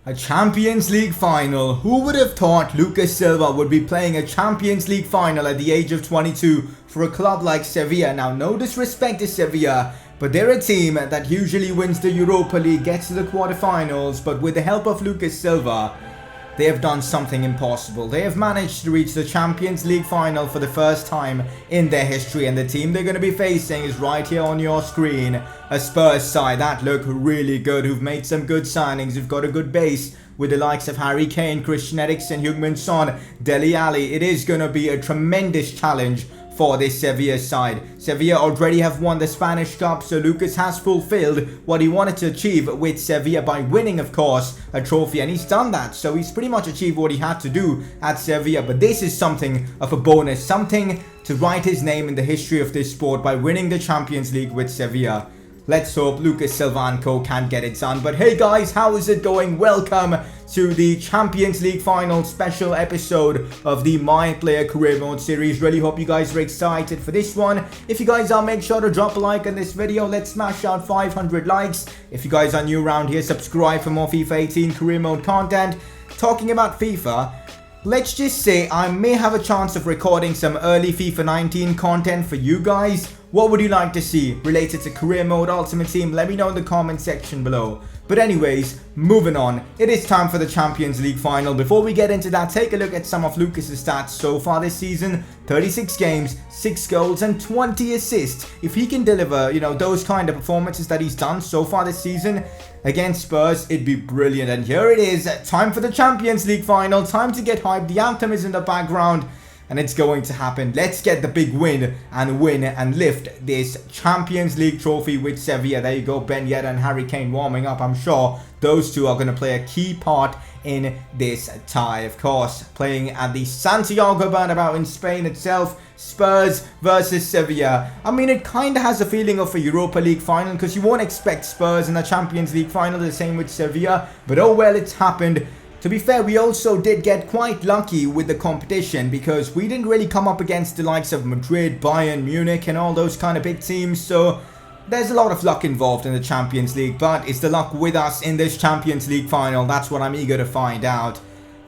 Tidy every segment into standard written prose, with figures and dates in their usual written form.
A Champions League final. Who would have thought Lucas Silva would be playing a Champions League final at the age of 22 for a club like Sevilla? Now, no disrespect to Sevilla, but they're a team that usually wins the Europa League, gets to the quarterfinals, but with the help of Lucas Silva, they have done something impossible. They have managed to reach the Champions League final for the first time in their history, and the team they're going to be facing is right here on your screen. A Spurs side that look really good, who've made some good signings, who've got a good base with the likes of Harry Kane, Christian Eriksen, Heung-min Son, Dele Alli. It is going to be a tremendous challenge for this Sevilla side. Sevilla already have won the Spanish Cup, so Lucas has fulfilled what he wanted to achieve with Sevilla by winning, of course, a trophy, and he's done that. So he's pretty much achieved what he had to do at Sevilla, but this is something of a bonus, something to write his name in the history of this sport by winning the Champions League with Sevilla. Let's hope Lucas Silva & Co can get it done. But hey guys, how is it going? Welcome to the Champions League final special episode of the My Player Career Mode series. Really hope you guys are excited for this one. If you guys are, make sure to drop a like on this video. Let's smash out 500 likes. If you guys are new around here, subscribe for more FIFA 18 Career Mode content. Talking about FIFA, let's just say I may have a chance of recording some early FIFA 19 content for you guys. What would you like to see related to Career Mode Ultimate Team? Let me know in the comment section below. But anyways, moving on. It is time for the Champions League final. Before we get into that, take a look at some of Lucas's stats so far this season. 36 games, 6 goals and 20 assists. If he can deliver, those kind of performances that he's done so far this season against Spurs, it'd be brilliant. And here it is, time for the Champions League final. Time to get hyped. The anthem is in the background, and it's going to happen. Let's get the big win and lift this Champions League trophy with Sevilla. There you go, Ben Yedder and Harry Kane warming up. I'm sure those two are going to play a key part in this tie. Of course, playing at the Santiago Bernabeu in Spain itself. Spurs versus Sevilla. I mean, it kind of has a feeling of a Europa League final because you won't expect Spurs in the Champions League final, the same with Sevilla. But oh well, it's happened. To be fair, we also did get quite lucky with the competition because we didn't really come up against the likes of Madrid, Bayern, Munich and all those kind of big teams. So there's a lot of luck involved in the Champions League, but is the luck with us in this Champions League final? That's what I'm eager to find out.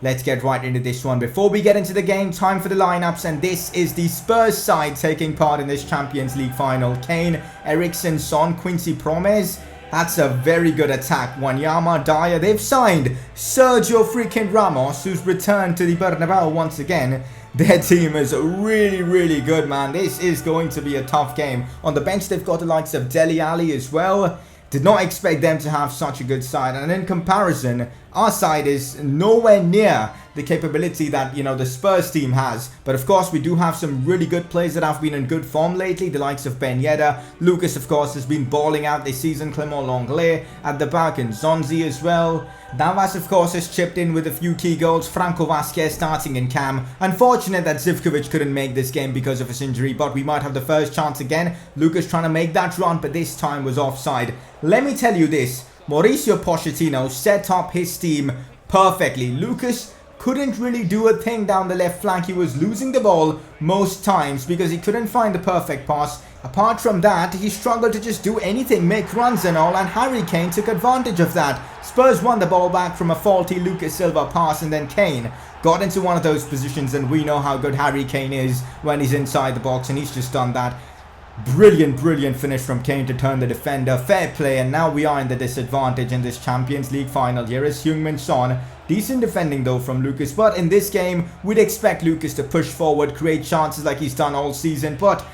Let's get right into this one. Before we get into the game, time for the lineups, and this is the Spurs side taking part in this Champions League final. Kane, Eriksen, Son, Quincy Promes. That's a very good attack. Wanyama, Dyer. They've signed Sergio freaking Ramos, who's returned to the Bernabeu once again. Their team is really, really good, man. This is going to be a tough game. On the bench, they've got the likes of Dele Alli as well. Did not expect them to have such a good side. And in comparison, our side is nowhere near the capability that, the Spurs team has. But of course, we do have some really good players that have been in good form lately. The likes of Ben Yedder. Lucas, of course, has been balling out this season. Clement Lenglet at the back and Zonzi as well. Navas, of course, has chipped in with a few key goals. Franco Vasquez starting in cam. Unfortunate that Zivkovic couldn't make this game because of his injury, but we might have the first chance again. Lucas trying to make that run, but this time was offside. Let me tell you this. Mauricio Pochettino set up his team perfectly. Lucas couldn't really do a thing down the left flank. He was losing the ball most times because he couldn't find the perfect pass. Apart from that, he struggled to just do anything, make runs and all, and Harry Kane took advantage of that. Spurs won the ball back from a faulty Lucas Silva pass, and then Kane got into one of those positions, and we know how good Harry Kane is when he's inside the box, and he's just done that. Brilliant, brilliant finish from Kane to turn the defender. Fair play, and now we are in the disadvantage in this Champions League final. Here is Heung-min Son. Decent defending though from Lucas, but in this game, we'd expect Lucas to push forward, create chances like he's done all season, but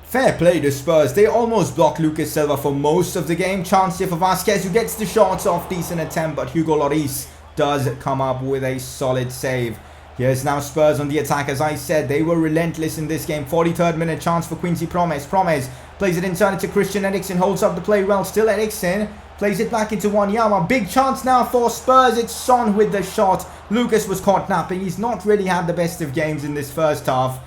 fair play to Spurs. They almost blocked Lucas Silva for most of the game. Chance here for Vasquez, who gets the shots off. Decent attempt, but Hugo Lloris does come up with a solid save. Here's now Spurs on the attack. As I said, they were relentless in this game. 43rd minute chance for Quincy Promes. Promes plays it inside into Christian Eriksen. Holds up the play well. Still Eriksen. Plays it back into Wanyama. Big chance now for Spurs. It's Son with the shot. Lucas was caught napping. He's not really had the best of games in this first half.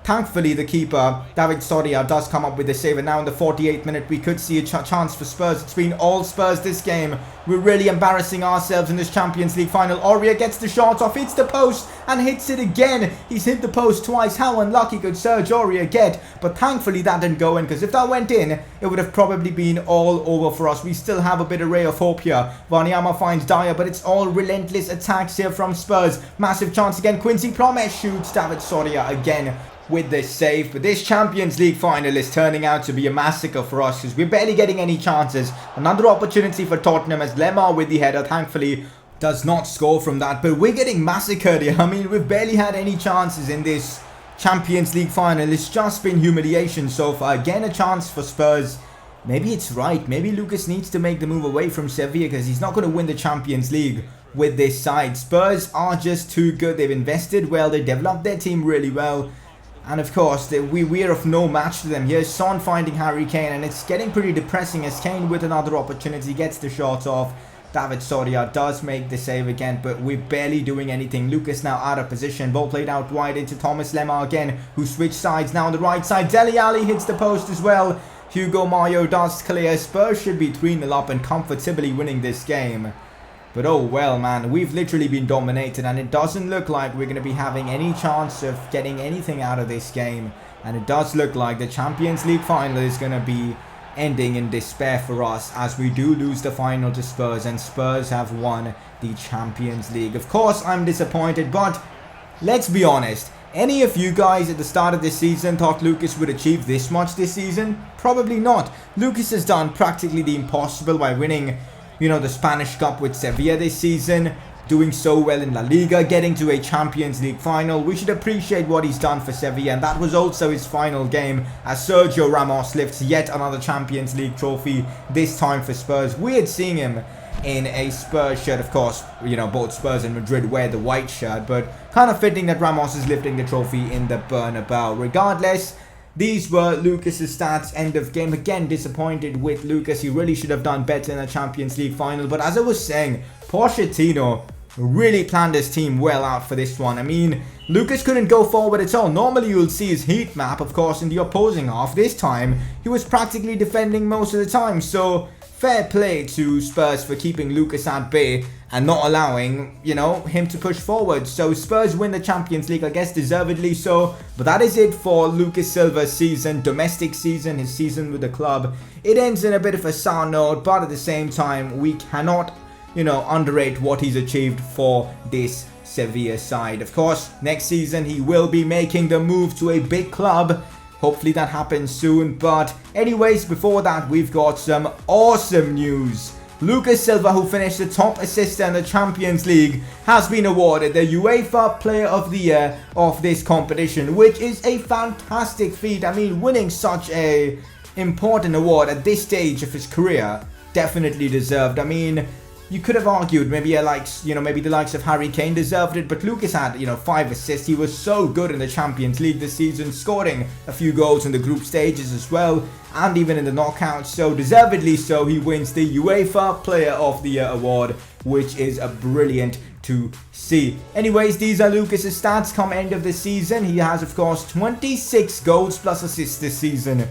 thankfully the keeper, David Soria, does come up with the save. And now in the 48th minute, we could see a chance for Spurs. It's been all Spurs this game. We're really embarrassing ourselves in this Champions League final. Aurier gets the shot off, hits the post, and hits it again. He's hit the post twice. How unlucky could Serge Aurier get? But thankfully that didn't go in, because if that went in, it would have probably been all over for us. We still have a bit of ray of hope here. Wanyama finds Dyer, but it's all relentless attacks here from Spurs. Massive chance again. Quincy Promes shoots. David Soria again with this save. But this Champions League final is turning out to be a massacre for us, because we're barely getting any chances. Another opportunity for Tottenham as Lemar with the header thankfully does not score from that. But we're getting massacred here. I mean, we've barely had any chances in this Champions League final. It's just been humiliation so far. Again, a chance for Spurs. Maybe it's right. Maybe Lucas needs to make the move away from Sevilla, because he's not going to win the Champions League with this side. Spurs are just too good. They've invested well. They developed their team really well. And of course, we're of no match to them. Here's Son finding Harry Kane, and it's getting pretty depressing as Kane with another opportunity gets the shot off. David Soria does make the save again, but we're barely doing anything. Lucas now out of position. Ball played out wide into Thomas Lemar again, who switched sides now on the right side. Dele Alli hits the post as well. Hugo Mayo does clear. Spurs should be 3-0 up and comfortably winning this game. But oh well, man, we've literally been dominated, and it doesn't look like we're going to be having any chance of getting anything out of this game. And it does look like the Champions League final is going to be ending in despair for us, as we do lose the final to Spurs, and Spurs have won the Champions League. Of course, I'm disappointed, but let's be honest. Any of you guys at the start of this season thought Lucas would achieve this much this season? Probably not. Lucas has done practically the impossible by winning, you know, the Spanish Cup with Sevilla this season, doing so well in La Liga, getting to a Champions League final. We should appreciate what he's done for Sevilla, and that was also his final game as Sergio Ramos lifts yet another Champions League trophy, this time for Spurs. Weird seeing him in a Spurs shirt. Of course, you know, both Spurs and Madrid wear the white shirt, but kind of fitting that Ramos is lifting the trophy in the Bernabeu. Regardless, these were Lucas's stats. End of game. Again, disappointed with Lucas. He really should have done better in the Champions League final. But as I was saying, Pochettino really planned his team well out for this one. I mean, Lucas couldn't go forward at all. Normally, you'll see his heat map, of course, in the opposing half. This time, he was practically defending most of the time. So, fair play to Spurs for keeping Lucas at bay and not allowing, you know, him to push forward. So Spurs win the Champions League, I guess deservedly so. But that is it for Lucas Silva's season, domestic season, his season with the club. It ends in a bit of a sour note, but at the same time, we cannot, you know, underrate what he's achieved for this Sevilla side. Of course, next season he will be making the move to a big club. Hopefully that happens soon. But anyways, before that, we've got some awesome news. Lucas Silva, who finished the top assister in the Champions League, has been awarded the UEFA Player of the Year of this competition, which is a fantastic feat. I mean, winning such a important award at this stage of his career, definitely deserved. I mean, you could have argued maybe maybe the likes of Harry Kane deserved it, but Lucas had, 5 assists. He was so good in the Champions League this season, scoring a few goals in the group stages as well, and even in the knockouts. So deservedly so, he wins the UEFA Player of the Year award, which is a brilliant to see. Anyways, these are Lucas's stats come end of the season. He has, of course, 26 goals plus assists this season,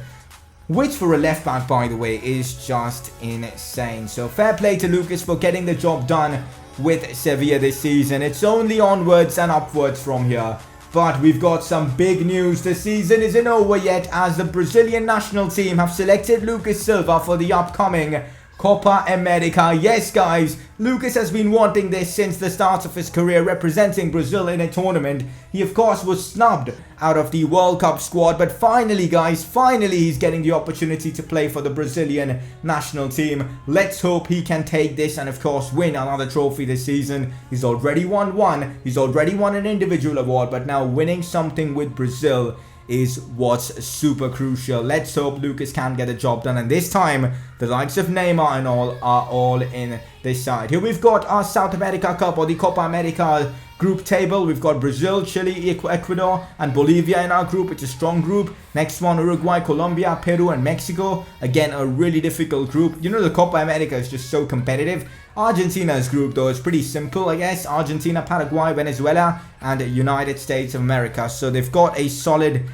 which for a left back, by the way, is just insane. So fair play to Lucas for getting the job done with Sevilla this season. It's only onwards and upwards from here. But we've got some big news. The season isn't over yet, as the Brazilian national team have selected Lucas Silva for the upcoming Copa America. Yes, guys, Lucas has been wanting this since the start of his career, representing Brazil in a tournament. He, of course, was snubbed out of the World Cup squad, but finally, guys, finally he's getting the opportunity to play for the Brazilian national team. Let's hope he can take this and, of course, win another trophy this season. He's already won one. He's already won an individual award, but now winning something with Brazil is what's super crucial. Let's hope Lucas can get the job done, and this time the likes of Neymar and all are all in this side. Here we've got our South America Cup, or the Copa America group table. We've got Brazil, Chile, Ecuador and Bolivia in our group. It's a strong group. Next one, Uruguay, Colombia, Peru and Mexico. Again, a really difficult group. You know, the Copa America is just so competitive. Argentina's group, though, is pretty simple, I guess. Argentina, Paraguay, Venezuela and United States of America. So they've got a solid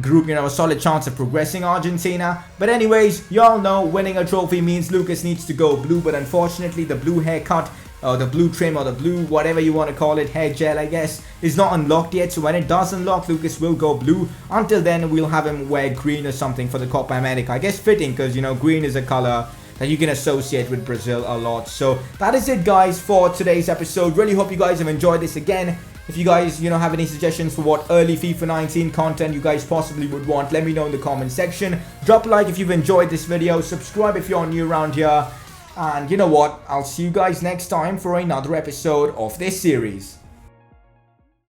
group, you know, a solid chance of progressing Argentina. But anyways, y'all know winning a trophy means Lucas needs to go blue, but unfortunately the blue haircut, or the blue trim, or the blue whatever you want to call it, hair gel I guess, is not unlocked yet. So when it does unlock, Lucas will go blue. Until then, we'll have him wear green or something for the Copa America. I guess fitting, because you know, green is a color that you can associate with Brazil a lot. So that is it guys for today's episode. Really hope you guys have enjoyed this. Again, if you guys, you know, have any suggestions for what early FIFA 19 content you guys possibly would want, let me know in the comment section. Drop a like if you've enjoyed this video. Subscribe if you're new around here. And you know what? I'll see you guys next time for another episode of this series.